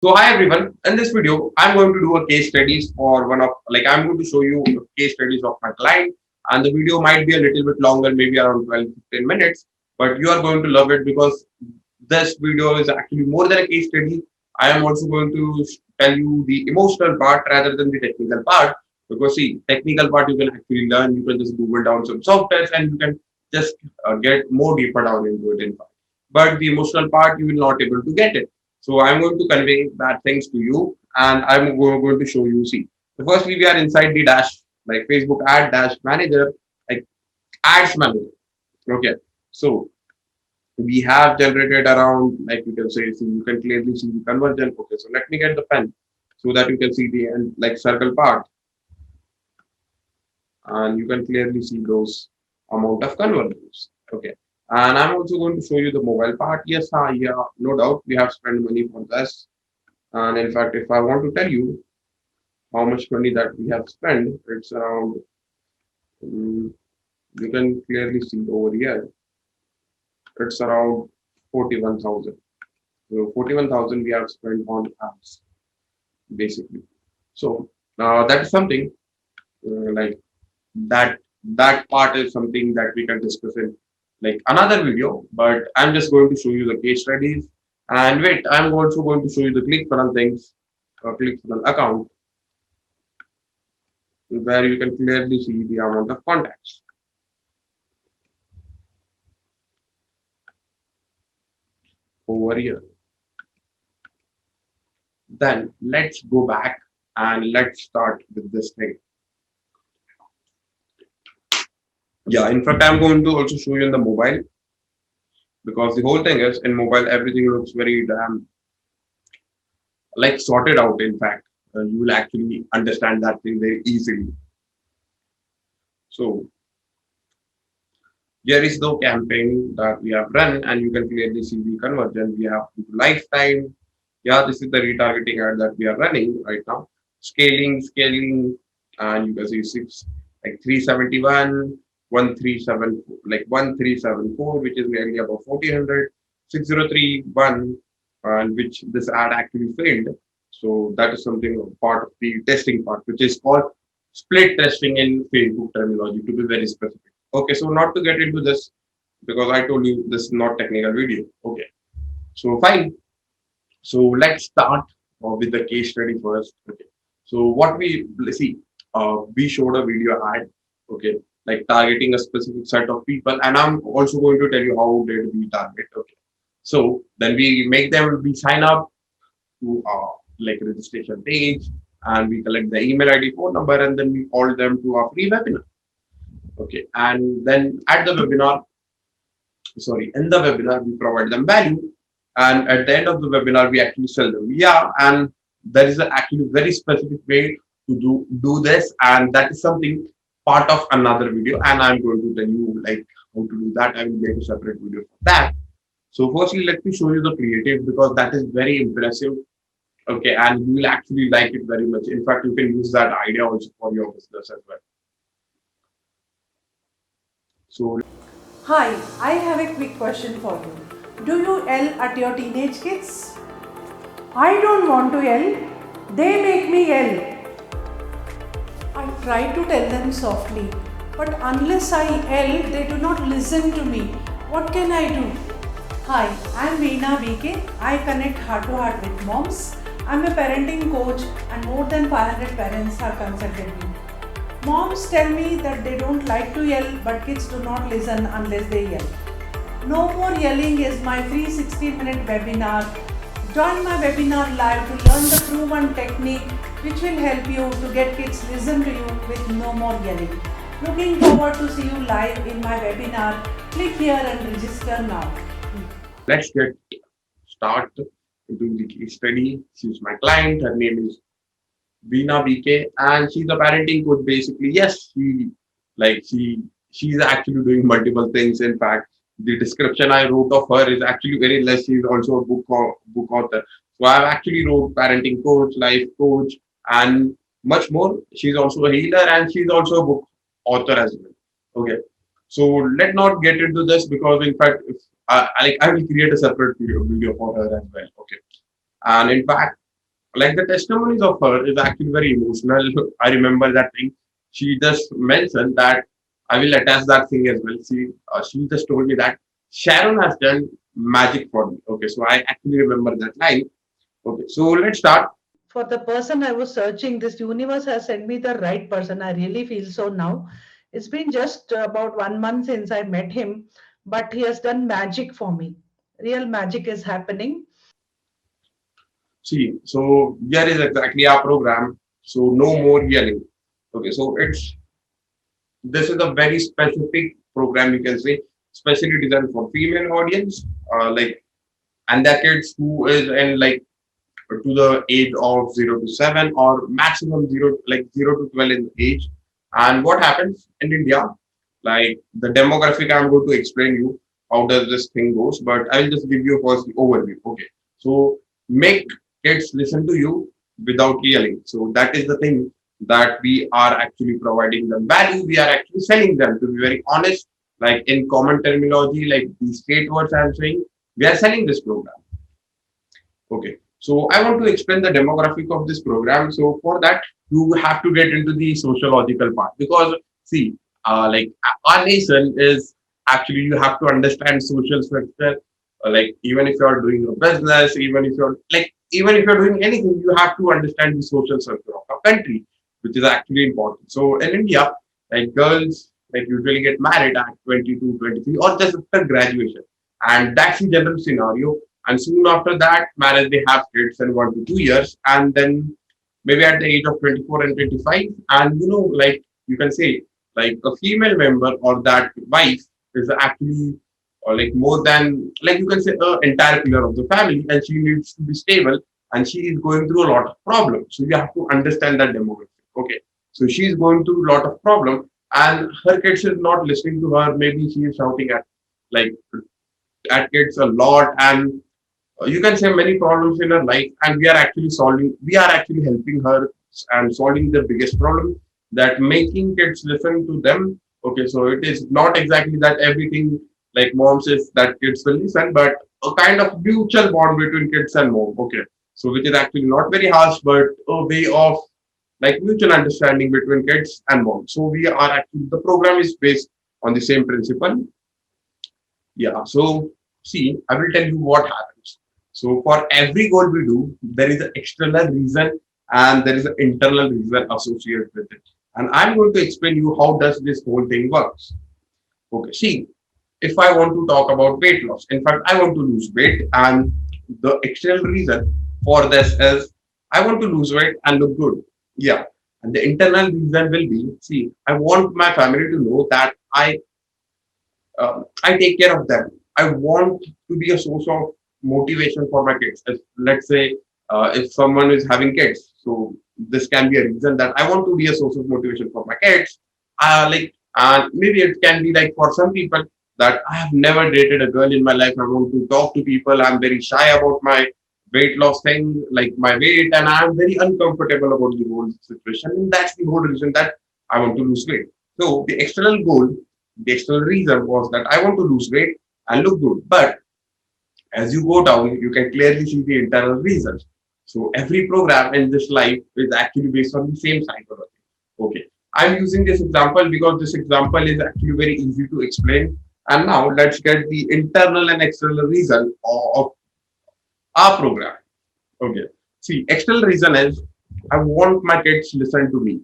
So hi everyone. In this video, I'm going to do a case studies for I'm going to show you case studies of my client, and the video might be a little bit longer, maybe around 12 to 15 minutes, but you are going to love it because this video is actually more than a case study. I am also going to tell you the emotional part rather than the technical part, because see, technical part you can actually learn. You can just Google down some softwares and you can just get more deeper down into it in fact. But the emotional part you will not able to get it. So I'm going to convey that things to you, and going to show you. See, so firstly, we are inside the dash, like Facebook ad dash manager, like ads manager. Okay, so we have generated around, like you can say, see, you can clearly see the conversion. Okay, so let me get the pen so that you can see the end, like circle part, and you can clearly see those amount of conversions. Okay, and I'm also going to show you the mobile part. Yes, yeah, no doubt we have spent money for this. And in fact, if I want to tell you how much money that we have spent, it's around, um, you can clearly see over here, it's around 41,000. So 41,000 we have spent on apps, basically. So that is something like that, that part is something that we can discuss in like another video, but I'm just going to show you the case studies. And wait, I'm also going to show you the ClickFunnels things, ClickFunnels account, where you can clearly see the amount of contacts over here. Then let's go back and let's start with this thing. Yeah, in fact, I'm going to also show you in the mobile, because the whole thing is in mobile, everything looks very damn like sorted out. In fact, you will actually understand that thing very easily. So here is the campaign that we have run, and you can clearly see the conversion. We have lifetime. Yeah, this is the retargeting ad that we are running right now. Scaling, and you can see six like 371, 1374, like 1374, which is nearly about 1400, 6031, and which this ad actually failed. So that is something part of the testing part, which is called split testing in Facebook terminology, to be very specific. Okay, so not to get into this, because I told you this is not technical video. Okay, so fine. So let's start with the case study first. Okay. So what we see, we showed a video ad. Okay, like targeting a specific set of people, and I'm also going to tell you how did we target. Okay. So then we make them we sign up to our like registration page, and we collect the email ID, phone number, and then we call them to our free webinar. Okay, and then at the webinar, sorry, in the webinar, we provide them value, and at the end of the webinar, we actually sell them. Yeah, and there is actually very specific way to do this, and that is something part of another video, and I'm going to tell you like how to do that. I will make a separate video for that. So firstly, let me show you the creative, because that is very impressive. Okay, and you will actually like it very much. In fact, you can use that idea also for your business as well. So Hi, I have a quick question for you. Do you yell at your teenage kids? I don't want to yell. They make me yell. I try to tell them softly, but unless I yell, they do not listen to me. What can I do? Hi, I'm Veena VK. I connect heart to heart with moms. I'm a parenting coach and more than 500 parents have consulted me. Moms tell me that they don't like to yell, but kids do not listen unless they yell. No More Yelling is my free 60-minute webinar. Join my webinar live to learn the proven technique which will help you to get kids listen to you with no more yelling. Looking forward to see you live in my webinar. Click here and register now. let's get start into the case study. She's my client. Her name is Veena BK, and she's a parenting coach. Basically, yes, she's actually doing multiple things. In fact, the description I wrote of her is actually very less. She's also a book author. So I've actually wrote parenting coach, life coach, and much more. She's also a healer, and she's also a book author as well. Okay, so let not get into this, because in fact, if I will create a separate video for her as well. Okay, and in fact. like the testimonies of her is actually very emotional. I remember that thing. She just mentioned that I will attach that thing as well. She just told me that Sharon has done magic for me. Okay, so I actually remember that line. Okay, so let's start. For the person I was searching, this universe has sent me the right person. I really feel so now. It's been just about 1 month since I met him, but he has done magic for me. Real magic is happening. See, so here is exactly our program. So no more yelling. Okay, so this is a very specific program, you can say, specially designed for female audience, and the kids who is in like to the age of 0 to 7 or maximum 0 to 12 in age. And what happens in India, like the demographic, I'm going to explain you how does this thing goes, but I'll just give you first the overview. Okay, so make kids listen to you without yelling. So that is the thing that we are actually providing them value. We are actually selling them, to be very honest. Like in common terminology, like the state words I'm saying, we are selling this program. Okay, so I want to explain the demographic of this program. So for that, you have to get into the sociological part because see, our nation is actually you have to understand social structure. Like even if you are doing a business, even if you're doing anything, you have to understand the social structure of a country, which is actually important. So in India, like girls like usually get married at 22, 23, or just after graduation, and that's the general scenario. And soon after that marriage they have kids in 1 to 2 years, and then maybe at the age of 24 and 25, and like you can say like a female member or that wife is actually or like more than like you can say a entire pillar of the family, and she needs to be stable, and she is going through a lot of problems. So you have to understand that demographic. Okay, so she is going through a lot of problem, and her kids is not listening to her. Maybe she is shouting like at kids a lot, and you can say many problems in her life, and we are actually helping her and solving the biggest problem, that making kids listen to them. Okay, so it is not exactly that everything like mom says that kids will listen, but a kind of mutual bond between kids and mom. Okay, so which is actually not very harsh, but a way of like mutual understanding between kids and mom. So we are actually the program is based on the same principle. Yeah, so see, I will tell you what happens. So for every goal we do, there is an external reason and there is an internal reason associated with it. And I'm going to explain you how does this whole thing works. Okay, see, if I want to talk about weight loss, in fact, I want to lose weight, and the external reason for this is I want to lose weight and look good. Yeah. And the internal reason will be, see, I want my family to know that I take care of them. I want to be a source of motivation for my kids. Let's say if someone is having kids, so this can be a reason that I want to be a source of motivation for my kids. And maybe it can be like for some people that I have never dated a girl in my life. I want to talk to people. I'm very shy about my weight loss thing, like my weight, and I'm very uncomfortable about the whole situation. And that's the whole reason that I want to lose weight. So the external goal, the external reason was that I want to lose weight and look good. But as you go down, you can clearly see the internal reasons. So every program in this life is actually based on the same psychology. Okay. I'm using this example because this example is actually very easy to explain. And now let's get the internal and external reason of our program. Okay. See, external reason is I want my kids to listen to me.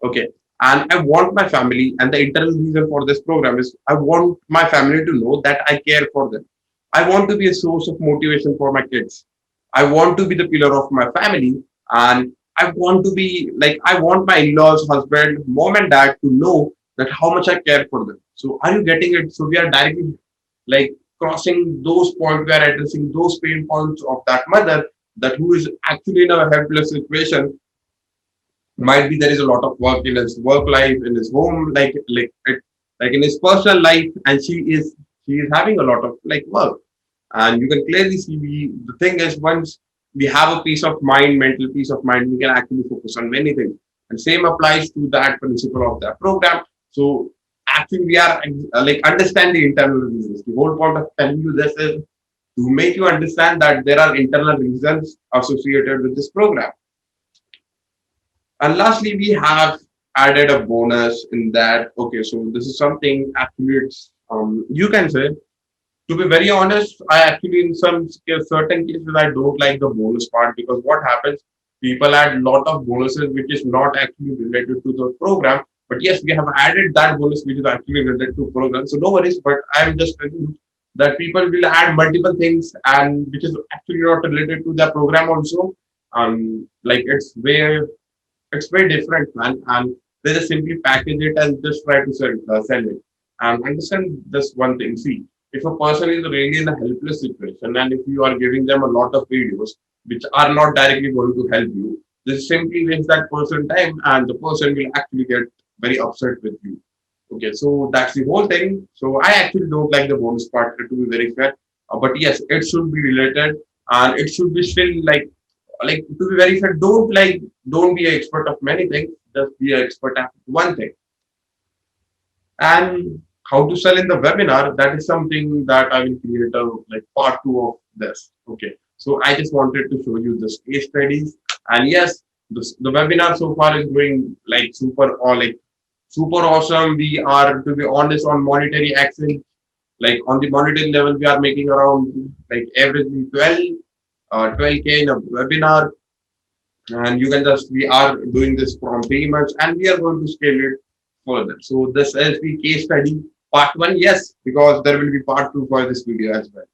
Okay. And I want my family, and the internal reason for this program is I want my family to know that I care for them. I want to be a source of motivation for my kids. I want to be the pillar of my family, and I want to be like, I want my in laws, husband, mom, and dad to know that how much I care for them. So, are you getting it? So, we are directly like crossing those points, we are addressing those pain points of that mother that who is actually in a helpless situation. Might be there is a lot of work in his work life, in his home, like in his personal life, and she is having a lot of like work, and you can clearly see the thing is once we have a peace of mind, mental peace of mind, we can actually focus on many things, and same applies to that principle of that program. So actually we are like understand the internal reasons. The whole point of telling you this is to make you understand that there are internal reasons associated with this program. And lastly, we have added a bonus in that. Okay, so this is something actually it's you can say, to be very honest, I actually in certain cases I don't like the bonus part, because what happens, people add lot of bonuses which is not actually related to the program. But yes, we have added that bonus which is actually related to program. So no worries. But I'm just telling you that people will add multiple things and which is actually not related to the program also. Like it's very different, man. And they just simply package it and just try to sell it. And understand this one thing. See, if a person is really in a helpless situation and if you are giving them a lot of videos which are not directly going to help you, this simply wastes that person time and the person will actually get very upset with you. Okay, so that's the whole thing. So I actually don't like the bonus part, to be very fair. But yes, it should be related and it should be still like to be very fair, don't be an expert of many things, just be an expert at one thing. And how to sell in the webinar, that is something that I will create a like part two of this. Okay. So I just wanted to show you this case studies. And yes, the webinar so far is going like super awesome. We are, to be honest, on monetary action, like on the monetary level, we are making around like averagely 12K in a webinar. And you can just, we are doing this from 3 months and we are going to scale it further. So this is the case study part one, yes, because there will be part two for this video as well.